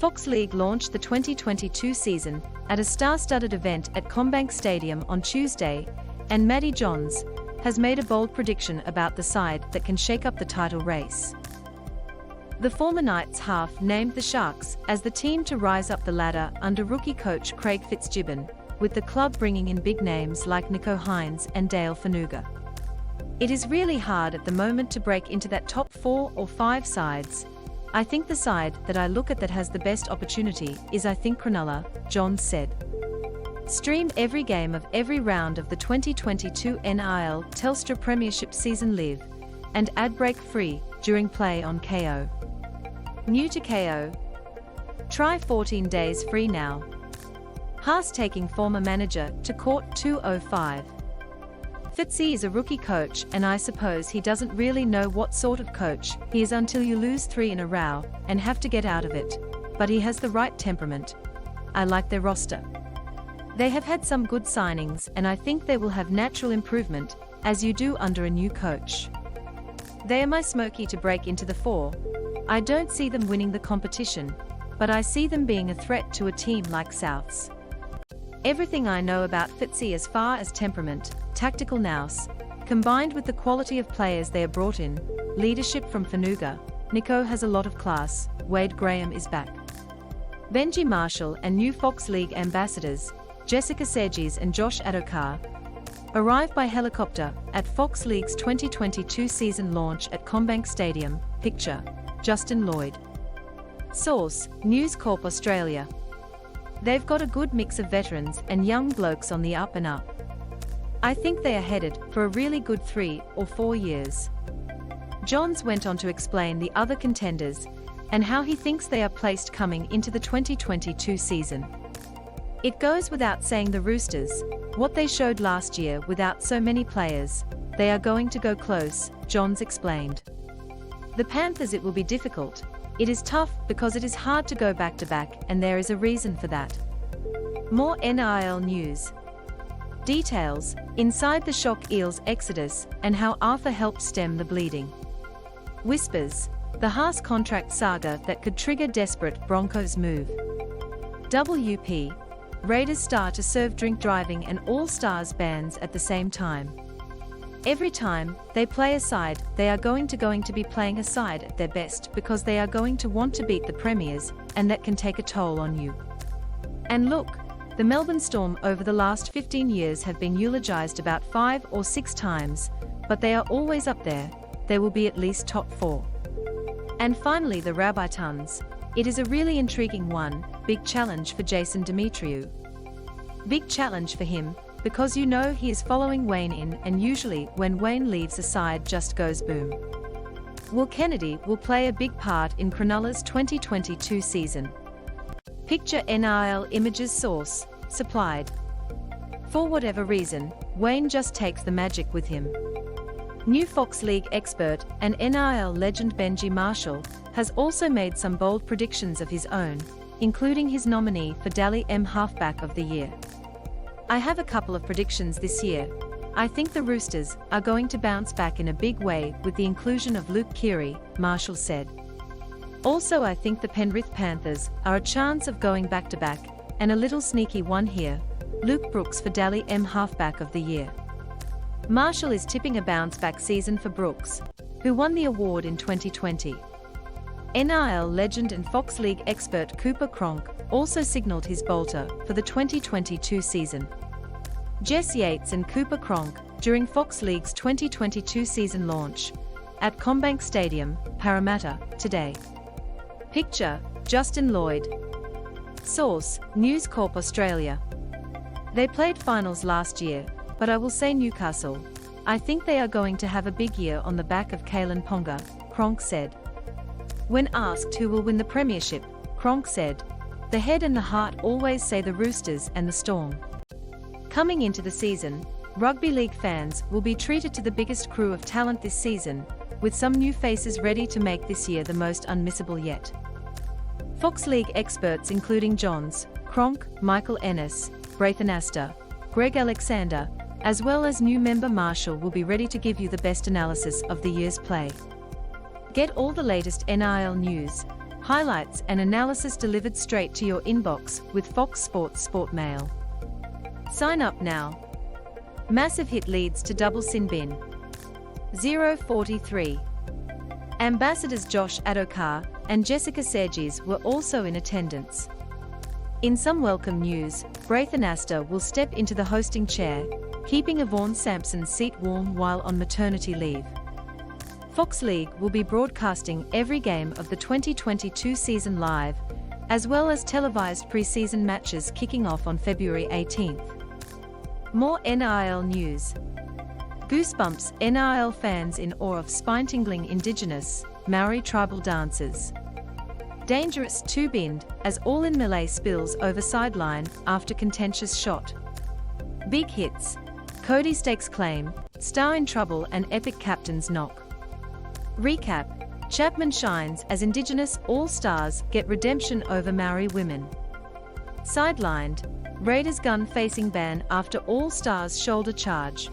Fox League launched the 2022 season at a star-studded event at CommBank Stadium on Tuesday, and Matty Johns has made a bold prediction about the side that can shake up the title race. The former Knights half named the Sharks as the team to rise up the ladder under rookie coach Craig Fitzgibbon, with the club bringing in big names like Nicho, Hynes and Dale Finucane. It is really hard at the moment to break into that top 4 or 5 sides. I think the side that I look at that has the best opportunity is Cronulla, Johns said. Stream every game of every round of the 2022 NRL Telstra Premiership season live and ad break free during play on Kayo. New to Kayo. Try 14 days free now. Haas taking former manager to court 205. Fitzy is a rookie coach, and I suppose he doesn't really know what sort of coach he is until you lose 3 in a row and have to get out of it. But he has the right temperament. I like their roster. They have had some good signings, and I think they will have natural improvement, as you do under a new coach. They are my smoky to break into the 4. I don't see them winning the competition, but I see them being a threat to a team like Souths. Everything I know about Fitzy as far as temperament, tactical nous, combined with the quality of players they are brought in, leadership from Finucane, Nicho has a lot of class. Wade Graham is back. Benji Marshall and new Fox League ambassadors, Jessica Sedges and Josh Adokar, arrive by helicopter at Fox League's 2022 season launch at CommBank Stadium. Picture, Justin Lloyd. Source, News Corp Australia. They've got a good mix of veterans and young blokes on the up and up. I think they are headed for a really good 3 or 4 years. Johns went on to explain the other contenders and how he thinks they are placed coming into the 2022 season. It goes without saying the Roosters, what they showed last year without so many players, they are going to go close, Johns explained. The Panthers, it will be difficult. It is tough because it is hard to go back-to-back, and there is a reason for that. More NRL news. Details, inside the Shock Eels exodus and how Arthur helped stem the bleeding. Whispers, the Haas contract saga that could trigger desperate Broncos move. WP, Raiders star to serve drink driving and All-Stars bans at the same time. Every time they play a side, they are going to be playing a side at their best because they are going to want to beat the Premiers, and that can take a toll on you. And look, the Melbourne Storm over the last 15 years have been eulogized about 5 or 6 times, but they are always up there. They will be at least top 4. And finally, the Rabbitohs. It is a really intriguing one, big challenge for Jason Demetriou. Big challenge for him, because you know he is following Wayne in, and usually when Wayne leaves a side just goes boom. Will Kennedy will play a big part in Cronulla's 2022 season. Picture NRL images source, supplied. For whatever reason, Wayne just takes the magic with him. New Fox League expert and NRL legend Benji Marshall has also made some bold predictions of his own, including his nominee for Dally M Halfback of the Year. I have a couple of predictions this year. I think the Roosters are going to bounce back in a big way with the inclusion of Luke Keary, Marshall said. Also, I think the Penrith Panthers are a chance of going back-to-back, and a little sneaky one here, Luke Brooks for Dally M Halfback of the Year. Marshall is tipping a bounce-back season for Brooks, who won the award in 2020. NRL legend and Fox League expert Cooper Cronk also signalled his bolter for the 2022 season. Jess Yates and Cooper Cronk during Fox League's 2022 season launch at CommBank Stadium, Parramatta, today. Picture, Justin Lloyd. Source, News Corp Australia. They played finals last year, but I will say Newcastle. I think they are going to have a big year on the back of Kalen Ponga, Cronk said. When asked who will win the Premiership, Cronk said, "The head and the heart always say the Roosters and the Storm." Coming into the season, rugby league fans will be treated to the biggest crew of talent this season, with some new faces ready to make this year the most unmissable yet. Fox League experts including Johns, Cronk, Michael Ennis, Braithen Astor, Greg Alexander, as well as new member Marshall will be ready to give you the best analysis of the year's play. Get all the latest NRL news, Highlights and analysis delivered straight to your inbox with Fox Sports Sport Mail. Sign up now. Massive hit leads to double sin bin. 043. Ambassadors Josh Adokar and Jessica Sergis were also in attendance. In some welcome news, Braithen Astor will step into the hosting chair, keeping Yvonne Sampson's seat warm while on maternity leave. Fox League will be broadcasting every game of the 2022 season live, as well as televised pre-season matches kicking off on February 18th. More NRL news. Goosebumps NRL fans in awe of spine-tingling Indigenous, Maori tribal dances. Dangerous two-binned as all-in melee spills over sideline after contentious shot. Big hits. Cody stakes claim, star in trouble and epic captain's knock. Recap. Chapman shines as Indigenous All-Stars get redemption over Maori women. Sidelined. Raiders gun facing ban after All-Stars shoulder charge.